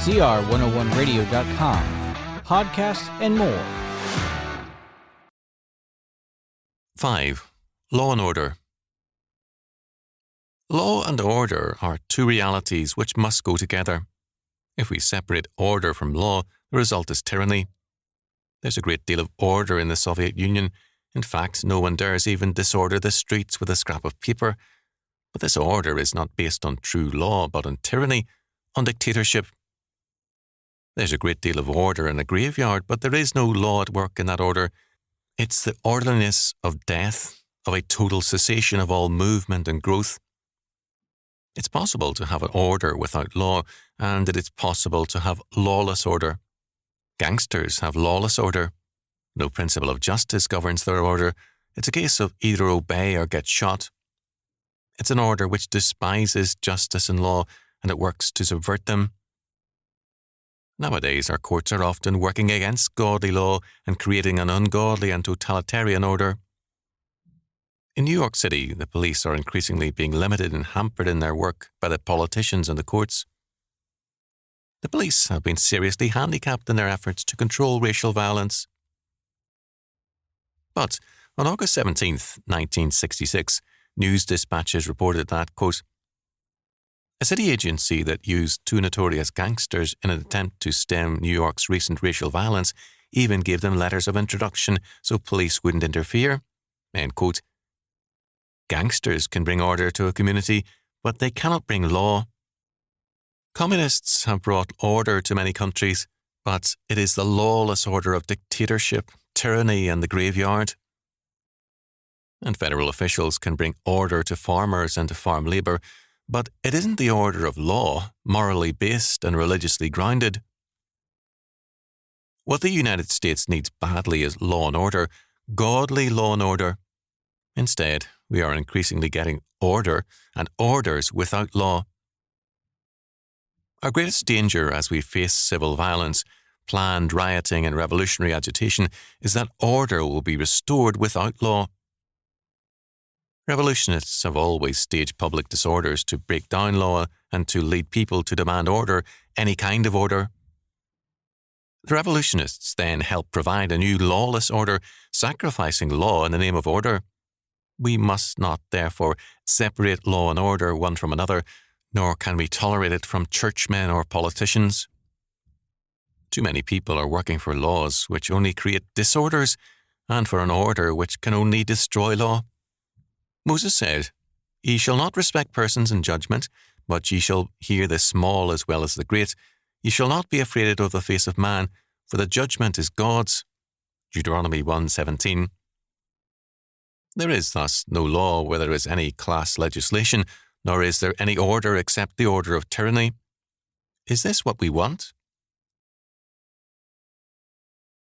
CR101radio.com, podcasts, and more. 5. Law and order. Law and order are two realities which must go together. If we separate order from law, the result is tyranny. There's a great deal of order in the Soviet Union. In fact, no one dares even disorder the streets with a scrap of paper. But this order is not based on true law, but on tyranny, on dictatorship. There's a great deal of order in a graveyard, but there is no law at work in that order. It's the orderliness of death, of a total cessation of all movement and growth. It's possible to have an order without law, and it is possible to have lawless order. Gangsters have lawless order. No principle of justice governs their order. It's a case of either obey or get shot. It's an order which despises justice and law, and it works to subvert them. Nowadays, our courts are often working against godly law and creating an ungodly and totalitarian order. In New York City, the police are increasingly being limited and hampered in their work by the politicians and the courts. The police have been seriously handicapped in their efforts to control racial violence. But on August 17, 1966, news dispatches reported that, quote, a city agency that used two notorious gangsters in an attempt to stem New York's recent racial violence even gave them letters of introduction so police wouldn't interfere. End quote. Gangsters can bring order to a community, but they cannot bring law. Communists have brought order to many countries, but it is the lawless order of dictatorship, tyranny, and the graveyard. And federal officials can bring order to farmers and to farm labour, but it isn't the order of law, morally based and religiously grounded. What the United States needs badly is law and order, godly law and order. Instead, we are increasingly getting order and orders without law. Our greatest danger as we face civil violence, planned rioting and revolutionary agitation is that order will be restored without law. Revolutionists have always staged public disorders to break down law and to lead people to demand order, any kind of order. The revolutionists then help provide a new lawless order, sacrificing law in the name of order. We must not, therefore, separate law and order one from another, nor can we tolerate it from churchmen or politicians. Too many people are working for laws which only create disorders, and for an order which can only destroy law. Moses said, Ye shall not respect persons in judgment, but ye shall hear the small as well as the great. Ye shall not be afraid of the face of man, for the judgment is God's. Deuteronomy 1:17. There is thus no law where there is any class legislation, nor is there any order except the order of tyranny. Is this what we want?